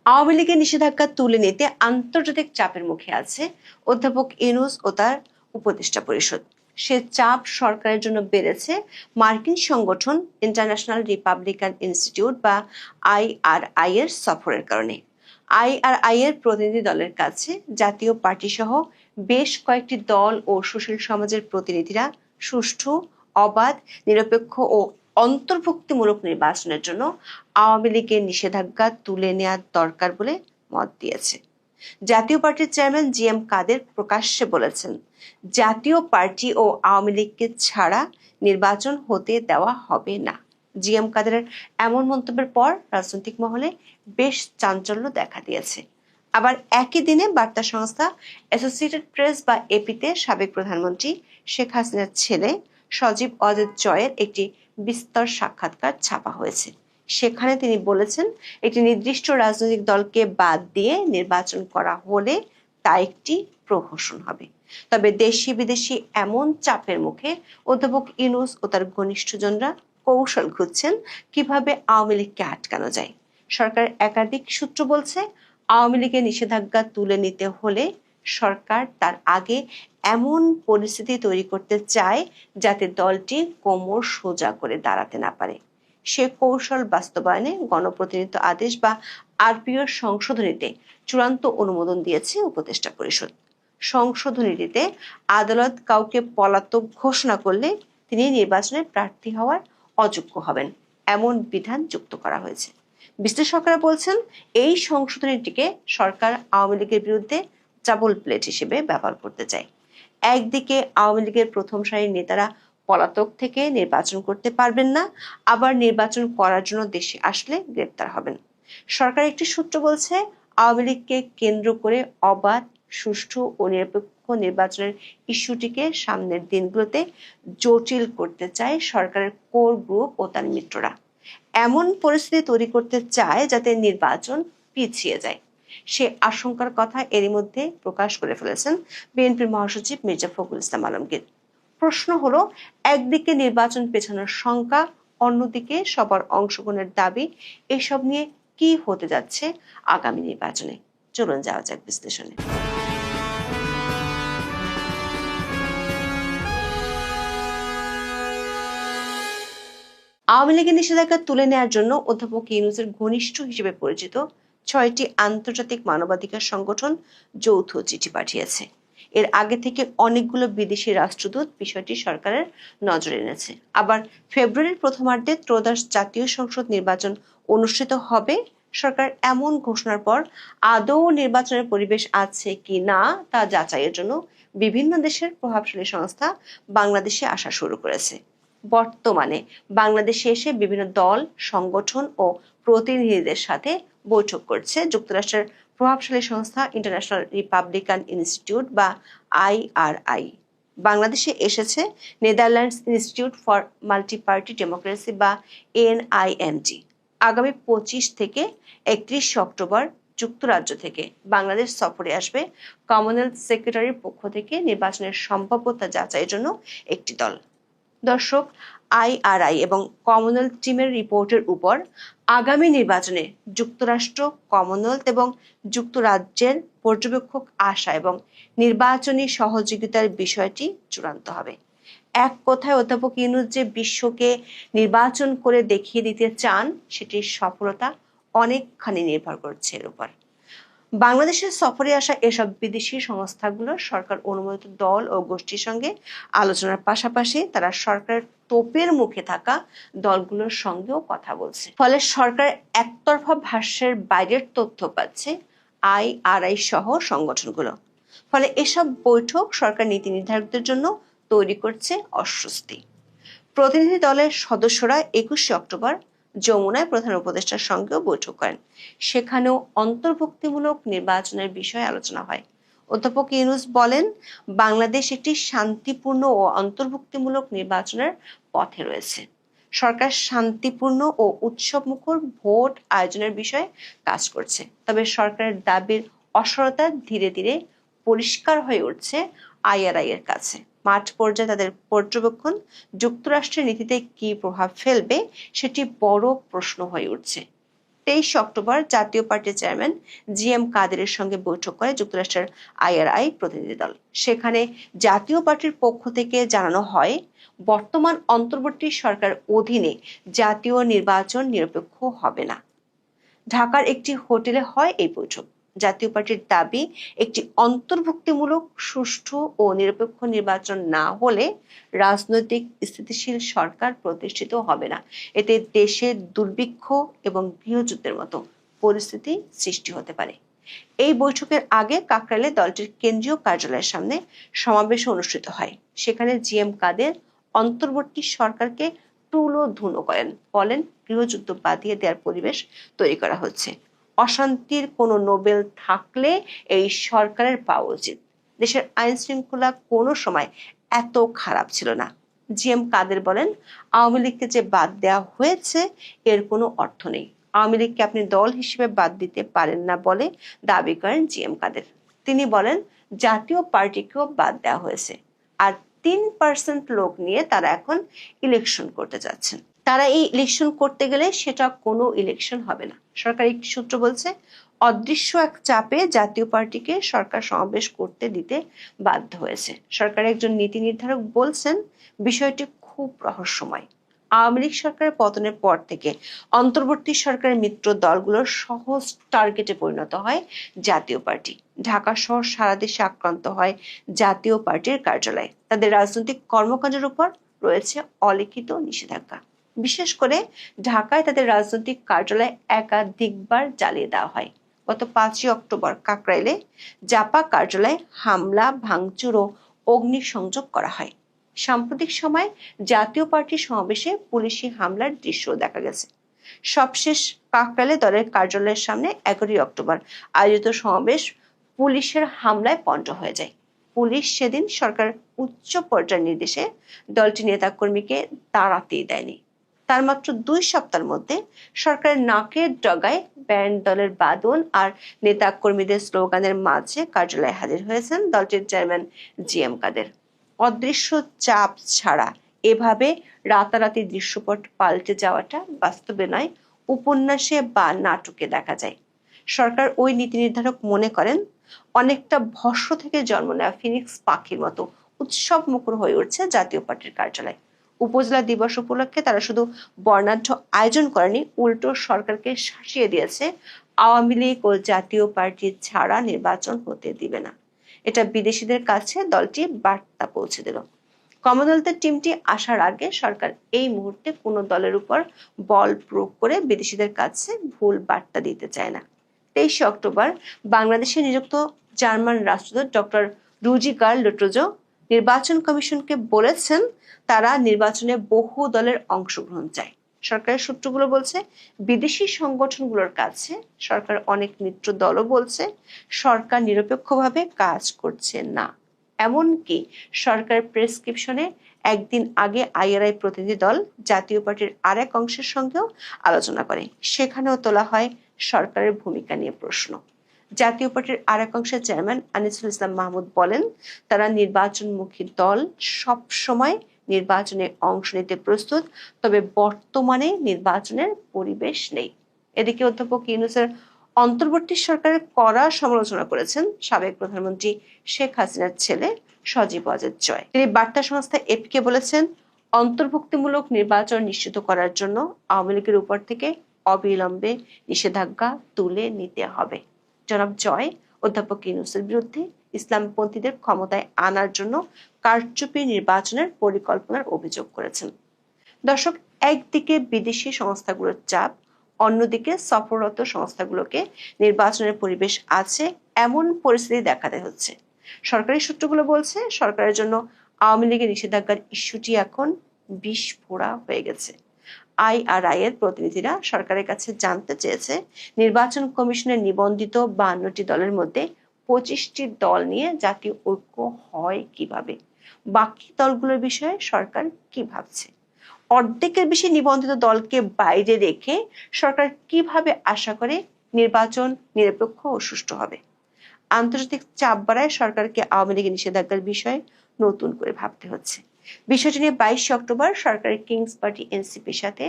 আওয়ামী লীগের নিষেধাজ্ঞা তুলে নিতে আন্তর্জাতিক চাপের মুখে আছে অধ্যাপক ইউনূস ও তার উপদেষ্টা পরিষদ। সে চাপ সরকারের জন্য বেড়েছে মার্কিন সংগঠন ইন্টারন্যাশনাল রিপাবলিকান ইনস্টিটিউট বা IRI এর সফরের কারণে। IRI এর প্রতিনিধি দলের কাছে জাতীয় পার্টি সহ বেশ কয়েকটি দল ও সুশীল সমাজের প্রতিনিধিরা সুষ্ঠু, অবাধ, নিরপেক্ষ ও অন্তর্ভুক্তিমূলক নির্বাচনের জন্য আওয়ামী লীগের নিষেধাজ্ঞা তুলে নেওয়া দরকার বলে মত দিয়েছে। জাতীয় পার্টির চেয়ারম্যান GM কাদের প্রকাশ্যে বলেছেন, জাতীয় পার্টি ও আওয়ামী লীগকে ছাড়া নির্বাচন হতে দেওয়া হবে না। GM কাদেরের এমন মন্তব্যের পর রাজনৈতিক মহলে বেশ চাঞ্চল্য দেখা দিয়েছে। আবার একই দিনে বার্তা সংস্থা অ্যাসোসিয়েটেড প্রেস বা এপিতে সাবেক প্রধানমন্ত্রী শেখ হাসিনার ছেলে সজীব অজিত জয়ের একটি বিস্তর সাক্ষাৎকার ছাপা হয়েছে। সেখানে তিনি বলেছেন, একটি নির্দিষ্ট রাজনৈতিক দলকে বাদ দিয়ে নির্বাচন করা হলে তা একটি প্রহসন হবে। তবে দেশি বিদেশি এমন চাপের মুখে অধ্যাপক ইউনূস ও তার ঘনিষ্ঠজনরা কৌশল খুঁজছেন কিভাবে আওয়ামী লীগকে আটকানো যায়। সরকারের একাধিক সূত্র বলছে, আওয়ামী লীগের নিষেধাজ্ঞা তুলে নিতে হলে সরকার তার আগে এমন পরিস্থিতি তৈরি করতে চায় যাতে দলটি কোমর সোজা করে দাঁড়াতে না পারে। সে কৌশল বাস্তবায়নে গণপ্রতিনিধিত্ব আদেশ বা RPO সংশোধনীতে চূড়ান্ত অনুমোদন দিয়েছে উপদেষ্টা পরিষদ। সংশোধনীটিতে আদালত কাউকে পলাতক ঘোষণা করলে তিনি নির্বাচনে প্রার্থী হওয়ার অযোগ্য হবেন, এমন বিধান যুক্ত করা হয়েছে। বিশ্লেষকরা বলছেন, এই সংশোধনীটিকে সরকার আওয়ামী লীগের বিরুদ্ধে ডাবল প্লেট হিসেবে ব্যবহার করতে চায়। একদিকে আওয়ামী লীগের প্রথম সারির নেতারা পলাতক থেকে নির্বাচন করতে পারবেন না, আবার নির্বাচন করার জন্য দেশে আসলে গ্রেপ্তার হবেন। সরকার একটি সূত্র বলছে, আওয়ামী লীগকে কেন্দ্র করে অবাধ, সুষ্ঠু ও নিরপেক্ষ নির্বাচনের ইস্যুটিকে সামনের দিনগুলোতে জটিল করতে চায় সরকারের কোর গ্রুপ ও তার মিত্ররা। এমন পরিস্থিতি তৈরি করতে চায় যাতে নির্বাচন পিছিয়ে যায়। সে আশঙ্কার কথা এরই মধ্যে প্রকাশ করে ফেলেছেন বিএনপির মহাসচিব মির্জা ফখরুল ইসলাম আলমগীর। প্রশ্ন হলো, একদিকে নির্বাচন পেছানোর শঙ্কা, অন্যদিকে সবার অংশগ্রহণের দাবি, এসব নিয়ে কি হতে যাচ্ছে আগামী নির্বাচনে। চলুন যাওয়া যাক বিশ্লেষণে। আওয়ামী লীগের নিষেধাজ্ঞা তুলে নেওয়ার জন্য অধ্যাপক ইউনূসের ঘনিষ্ঠ হিসেবে পরিচিত 6টি আন্তর্জাতিক মানবাধিকার সংগঠন যৌথ চিঠি পাঠিয়েছে। এর আগে থেকে অনেকগুলো বিদেশি রাষ্ট্রদূত বিষয়টি সরকারের নজরে এনেছে। আবার ফেব্রুয়ারির প্রথমার্ধে ত্রয়োদশ জাতীয় সংসদ নির্বাচন অনুষ্ঠিত হবে। সরকার এমন ঘোষণার পর আদৌ নির্বাচনের পরিবেশ আছে কি না তা যাচাইয়ের জন্য বিভিন্ন দেশের প্রভাবশালী সংস্থা বাংলাদেশে আসা শুরু করেছে। বর্তমানে বাংলাদেশে এসে বিভিন্ন দল, সংগঠন ও প্রতিনিধিদের সাথে বৈঠক করছে যুক্তরাষ্ট্রের প্রভাবশালী সংস্থা ইন্টারন্যাশনাল রিপাবলিকান ইনস্টিটিউট বা IRI। বাংলাদেশে এসেছে Netherlands institute for multi party democracy বা NIMD। আগামী 25 থেকে 31 অক্টোবর যুক্তরাজ্য থেকে বাংলাদেশ সফরে আসবে কমনওয়েলথ সেক্রেটারির পক্ষ থেকে নির্বাচনের সম্ভাব্যতা যাচাইয়ের জন্য একটি দল। দর্শক, IRI এবং কমনওয়েলথ টিমের রিপোর্টের উপর আগামী নির্বাচনে যুক্তরাষ্ট্র, কমনওয়েলথ এবং যুক্তরাজ্যের পর্যবেক্ষক আসা এবং নির্বাচনী সহযোগিতার বিষয়টি চূড়ান্ত হবে। এক কথায় অধ্যাপক ইউনূস যে বিশ্বকে নির্বাচন করে দেখিয়ে দিতে চান, সেটির সফলতা অনেকখানি নির্ভর করছে এর উপর। বাংলাদেশের সফরে আসা এসব বিদেশি সংস্থাগুলো সরকার অনুমোদিত দল ও গোষ্ঠীর সঙ্গে আলোচনার পাশাপাশি তারা সরকারের তোপের মুখে থাকা দলগুলোর সঙ্গেও কথা বলছে। ফলে সরকার একতরফা ভাষ্যের বাইরের তথ্য পাচ্ছে IRI সহ সংগঠনগুলো। ফলে এসব বৈঠক সরকার নীতি নির্ধারকদের জন্য তৈরি করছে অস্বস্তি। প্রতিনিধি দলের সদস্যরা 21 অক্টোবর যমুনায় প্রধান উপদেষ্টার সঙ্গেও বৈঠক করেন। সেখানেও অন্তর্ভুক্তিমূলক নির্বাচনের বিষয়ে আলোচনা হয়। অধ্যাপক ইউনূস বলেন, বাংলাদেশ একটি শান্তিপূর্ণ ও অন্তর্ভুক্তিমূলক নির্বাচনের পথে রয়েছে। সরকার শান্তিপূর্ণ ও উৎসবমুখর ভোট আয়োজনের বিষয়ে কাজ করছে। তবে সরকারের দাবির অসরতা ধীরে ধীরে পরিষ্কার হয়ে উঠছে IRI এর কাছে। মাঠ পর্যায়ে তাদের পর্যবেক্ষণ যুক্তরাষ্ট্রের নীতিতে কি প্রভাব ফেলবে সেটি বড় প্রশ্ন হয়ে উঠছে। 23 অক্টোবর জাতীয় পার্টির চেয়ারম্যান জিএম কাদেরের সঙ্গে বৈঠক করে যুক্তরাষ্ট্রের আইআরআই প্রতিনিধি দল। সেখানে জাতীয় পার্টির পক্ষ থেকে জানানো হয়, বর্তমান অন্তর্বর্তী সরকার অধীনে জাতীয় নির্বাচন নিরপেক্ষ হবে না। ঢাকার একটি হোটেলে হয় এই বৈঠক। জাতীয় পার্টির দাবি, একটি অন্তর্ভুক্তিমূলক, সুষ্ঠু ও নিরপেক্ষ নির্বাচন না হলে রাজনৈতিক স্থিতিশীল সরকার প্রতিষ্ঠিত হবে না। এতে দেশে দুর্ভিক্ষ এবং গৃহযুদ্ধের মতো পরিস্থিতি সৃষ্টি হতে পারে। এই বৈঠকের আগে কাকরাইলে দলটির কেন্দ্রীয় কার্যালয়ের সামনে সমাবেশ অনুষ্ঠিত হয়। সেখানে জিএম কাদের অন্তর্বর্তী সরকারকে তুলোধুনো করেন, বলেন গৃহযুদ্ধ বাঁধিয়ে দেওয়ার পরিবেশ তৈরি করা হচ্ছে। অশান্তির কোনো নোবেল থাকলে এই সরকারের পাওয়া উচিত। দেশের আইন শৃঙ্খলা কোনো সময় এত খারাপ ছিল না। জিএম কাদের বলেন, আওয়ামী লীগকে যে বাদ দেওয়া হয়েছে এর কোনো অর্থ নেই। আওয়ামী লীগকে আপনি দল হিসেবে বাদ দিতে পারেন না বলে দাবি করেন জিএম কাদের। তিনি বলেন, জাতীয় পার্টিকেও বাদ দেওয়া হয়েছে, আর 3% লোক নিয়ে তারা এখন ইলেকশন করতে যাচ্ছেন। তারা এই ইলেকশন করতে গেলে সেটা কোনো ইলেকশন হবে না। সরকারি একটি সূত্র বলছে, অদৃশ্য এক চাপে জাতীয় পার্টিকে সরকার সমাবেশ করতে দিতে বাধ্য হয়েছে। সরকারের একজন নীতি নির্ধারক বলছেন, বিষয়টি খুব রহস্যময়। আওয়ামী লীগ সরকারের পতনের পর থেকে অন্তর্বর্তী সরকারের মিত্র দলগুলোর সহজ টার্গেটে পরিণত হয় জাতীয় পার্টি। ঢাকা সহ সারা দেশে আক্রান্ত হয় জাতীয় পার্টির কার্যালয়। তাদের রাজনৈতিক কর্মকাণ্ডের উপর রয়েছে অলিখিত নিষেধাজ্ঞা। বিশেষ করে ঢাকায় তাদের রাজনৈতিক কার্যালয় একাধিকবার জ্বালিয়ে দেওয়া হয়। গত 5 অক্টোবর কাকরাইলে জাপা কার্যালয়ে হামলা, ভাঙচুর ও অগ্নিসংযোগ করা হয়। সাম্প্রতিক সময় জাতীয় পার্টির সমাবেশে পুলিশি হামলার দৃশ্য দেখা গেছে। সবশেষ কাকরাইলে দলের কার্যালয়ের সামনে 11 অক্টোবর আয়োজিত সমাবেশ পুলিশের হামলায় পণ্ড হয়ে যায়। পুলিশ সেদিন সরকার উচ্চ পর্যায়ের নির্দেশে দলটি নেতাকর্মীকে দাঁড়াতেই দেয়নি। তার মাত্র 2 সপ্তাহের মধ্যে সরকারের নাকের ডগায় ব্যান্ড দলের বাদন আর নেতা কর্মীদের স্লোগানের মাঝে কার্যালয়ে হাজির হয়েছেন দলটির চেয়ারম্যান জিএম কাদের। অদৃশ্য চাপ ছাড়া এভাবে রাতারাতি দৃশ্যপট পাল্টে যাওয়াটা বাস্তবে নয়, উপন্যাসে বা নাটকে দেখা যায়। সরকার ওই নীতি নির্ধারক মনে করেন, অনেকটা ভস্ম থেকে জন্ম নেওয়া ফিনিক্স পাখির মতো উৎসব মুখর হয়ে উঠছে জাতীয় পার্টির কার্যালয়। উপজেলা দিবস উপলক্ষে তারা শুধু বর্ণাঢ্য আয়োজন করেনি, উল্টো সরকারকে শাসিয়ে দিয়েছে আওয়ামী লীগ ও জাতীয় পার্টি ছাড়া নির্বাচন হতে দিবে না। এটা বিদেশিদের কাছে দলটি বার্তা পৌঁছে দিল। কমনওয়েলথের টিমটি আসার আগে সরকার এই মুহূর্তে কোনো দলের উপর বল প্রয়োগ করে বিদেশিদের কাছে ভুল বার্তা দিতে চায় না। 23 অক্টোবর বাংলাদেশে নিযুক্ত জার্মান রাষ্ট্রদূত ডক্টর রুজিগার লুট্রোজো নির্বাচন কমিশনকে বলেছেন, তারা নির্বাচনে বহু দলের অংশগ্রহণ চায়। সরকারের সূত্রগুলো বলছে, বিদেশি সংগঠনগুলোর কাছে সরকার অনেক মিত্র দলও বলছে সরকার নিরপেক্ষভাবে কাজ করছে না। এমনকি সরকার প্রেসক্রিপশনে একদিন আগে আইআরআই প্রতিনিধি দল জাতীয় পার্টির আরেক অংশের সঙ্গেও আলোচনা করে। সেখানেও তোলা হয় সরকারের ভূমিকা নিয়ে প্রশ্ন। জাতীয় পার্টির আরেক অংশের চেয়ারম্যান আনিসুল ইসলাম মাহমুদ বলেন, তারা নির্বাচনমুখী দল, সব সময় নির্বাচনে অংশ নিতে প্রস্তুত, তবে বর্তমানে নির্বাচনের পরিবেশ নেই। এদিকে অধ্যাপক ইউনূসের অন্তর্বর্তী সরকারের কড়া সমালোচনা করেছেন সাবেক প্রধানমন্ত্রী শেখ হাসিনার ছেলে সজীব ওয়াজেদ জয়। তিনি বার্তা সংস্থা এপিকে বলেছেন, অন্তর্ভুক্তিমূলক নির্বাচন নিশ্চিত করার জন্য আওয়ামী লীগের উপর থেকে অবিলম্বে নিষেধাজ্ঞা তুলে নিতে হবে। জনাব জয় অধ্যাপক ইউনূসের বিরুদ্ধে ইসলামপন্থীদের ক্ষমতায় আনার জন্য কারচুপি নির্বাচনের পরিকল্পনার অভিযোগ করেছেন। দর্শক, একদিকে বিদেশি সংস্থাগুলোর চাপ, অন্যদিকে সফররত সংস্থাগুলোকে নির্বাচনের পরিবেশ আছে এমন পরিস্থিতি দেখাতে হচ্ছে। সরকারি সূত্রগুলো বলছে, সরকারের জন্য আওয়ামী লীগের নিষেধাজ্ঞার ইস্যুটি এখন বিস্ফোরা হয়ে গেছে। আইআরআই এর প্রতিনিধিরা সরকারের কাছে জানতে চেয়েছে, নির্বাচন কমিশনের নিবন্ধিত 52টি দলের মধ্যে 25টি দল নিয়ে জাতীয় ঐক্য হয় কিভাবে, বাকি দলগুলোর বিষয়ে সরকার কি ভাবছে, অর্ধেকের বেশি নিবন্ধিত দলকে বাইরে রেখে সরকার কিভাবে আশা করে নির্বাচন নিরপেক্ষ ও সুষ্ঠু হবে। আন্তর্জাতিক চাপ বাড়ায় সরকারকে আওয়ামী লীগের নিষেধাজ্ঞার বিষয়ে নতুন করে ভাবতে হচ্ছে। বিষয়টি নিয়ে 22 অক্টোবর সরকারের কিংস পার্টি এনসিপির সাথে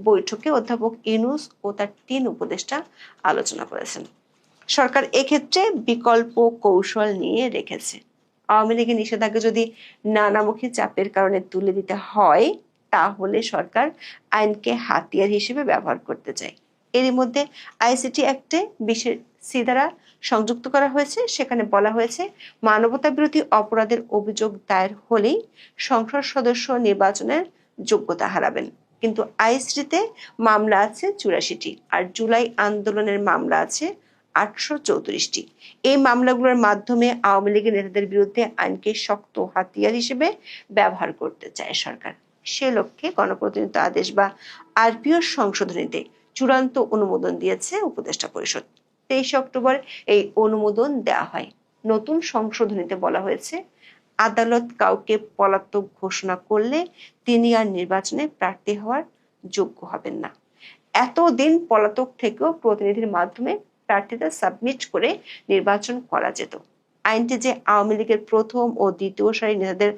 বৈঠকে অধ্যাপক ইউনূস ও তার ৩ উপদেষ্টা আলোচনা করেছেন। সরকার এক্ষেত্রে বিকল্প কৌশল নিয়ে রেখেছে। আওয়ামী লীগের নিষেধাজ্ঞা যদি নানামুখী চাপের কারণে তুলে দিতে হয়, তাহলে সরকার আইনকে হাতিয়ার হিসেবে ব্যবহার করতে চায়। এরই মধ্যে আইসিটি অ্যাক্টে 20(c) দ্বারা সংযুক্ত করা হয়েছে। সেখানে বলা হয়েছে, মানবতা বিরোধী অপরাধের অভিযোগ দায়ের হলেই সংসদ সদস্য নির্বাচনের যোগ্যতা হারাবেন। কিন্তু আইসিটিতে মামলা আছে 84টি, আর জুলাই আন্দোলনের মামলা আছে 834টি। এই মামলাগুলোর মাধ্যমে আওয়ামী লীগের নেতাদের বিরুদ্ধে আইনকে শক্ত হাতিয়ার হিসেবে ব্যবহার করতে চায় সরকার। সে লক্ষ্যে গণপ্রতিনিধিত্ব আদেশ বা আরপিও সংশোধনীতে চূড়ান্ত অনুমোদন দিয়েছে উপদেষ্টা পরিষদ। 23 অক্টোবর এই অনুমোদন দেওয়া হয়। নতুন সংশোধনীতে বলা হয়েছে, আদালত কাউকে পলাতক ঘোষণা করলে তিনি আর নির্বাচনে প্রার্থী হওয়ার যোগ্য হবেন না। এতদিন পলাতক থেকেও প্রতিনিধির মাধ্যমে প্রার্থিতা সাবমিট করে নির্বাচন করা যেত। আইনটি যে আওয়ামী লীগের প্রথম ও দ্বিতীয় সারির নেতাদের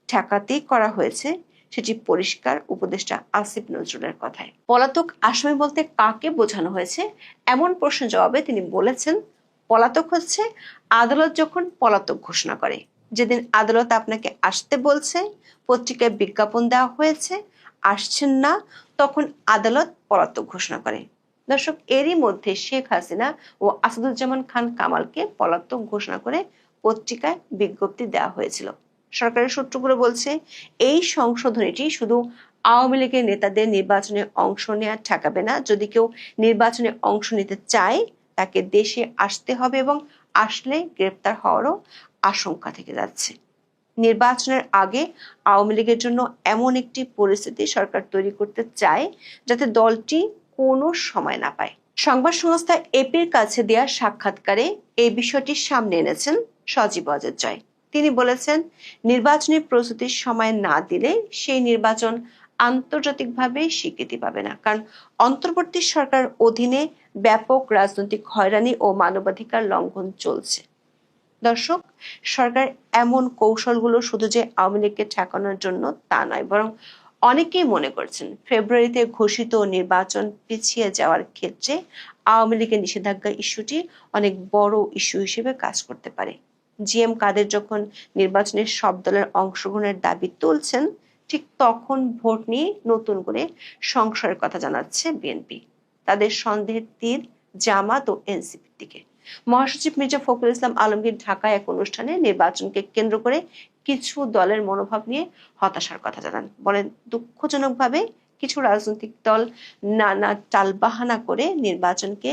ঠেকাতেই করা হয়েছে, সেটি পরিষ্কার উপদেষ্টা আসিফ নজরুলের কথায়। পলাতক আসামি বলতে কাকে বোঝানো হয়েছে এমন প্রশ্নের জবাবে তিনি বলেছেন, পলাতক হচ্ছে আদালত যখন পলাতক ঘোষণা করে। যেদিন আদালত আপনাকে আসতে বলছে, পত্রিকায় বিজ্ঞাপন দেওয়া হয়েছে, আসছেন না, তখন আদালত পলাতক ঘোষণা করে। দর্শক, এরই মধ্যে শেখ হাসিনা ও আসাদুজ্জামান খান কামালকে পলাতক ঘোষণা করে পত্রিকায় বিজ্ঞপ্তি দেওয়া হয়েছিল। সরকারের সূত্রগুলো বলছে, এই সংশোধনীটি শুধু আওয়ামী লীগের নেতাদের নির্বাচনে অংশ নেওয়া ঠেকাবে না, যদি কেউ নির্বাচনে অংশ নিতে চায় তাকে দেশে আসতে হবে এবং আসলে গ্রেপ্তার হওয়ারও আশঙ্কা থেকে যাচ্ছে। নির্বাচনের আগে আওয়ামী লীগের জন্য এমন একটি পরিস্থিতি সরকার তৈরি করতে চায় যাতে দলটি কোনো সময় না পায়। সংবাদ সংস্থা এপির কাছে দেওয়া সাক্ষাৎকারে এই বিষয়টি সামনে এনেছেন সজীব ওয়াজেদ জয়। তিনি বলেছেন, নির্বাচনী প্রস্তুতির সময় না দিলে সেই নির্বাচন আন্তর্জাতিকভাবে স্বীকৃতি পাবে না, কারণ অন্তর্বর্তী সরকার অধীনে ব্যাপক রাজনৈতিক হয়রানি ও মানবাধিকার লঙ্ঘন চলছে। দর্শক, সরকার এমন কৌশলগুলো শুধু যে আওয়ামী লীগকে ঠেকানোর জন্য তা নয়, বরং অনেকেই মনে করছেন ফেব্রুয়ারিতে ঘোষিত নির্বাচন পিছিয়ে যাওয়ার ক্ষেত্রে আওয়ামী লীগের নিষেধাজ্ঞা ইস্যুটি অনেক বড় ইস্যু হিসেবে কাজ করতে পারে। জিএম কাদের যখন নির্বাচনের সব দলের অংশগ্রহণের দাবি তুলছেন, ঠিক তখন ভোট নিয়ে নতুন করে সংশয়ের কথা জানাচ্ছে বিএনপি। তাদের সন্দেহের তীর জামাত ও এনসিপির দিকে। মহাসচিব মির্জা ফখরুল ইসলাম আলমগীর ঢাকায় এক অনুষ্ঠানে নির্বাচনকে কেন্দ্র করে কিছু দলের মনোভাব নিয়ে হতাশার কথা জানান। বলেন, দুঃখজনকভাবে কিছু রাজনৈতিক দল নানা টালবাহানা করে নির্বাচনকে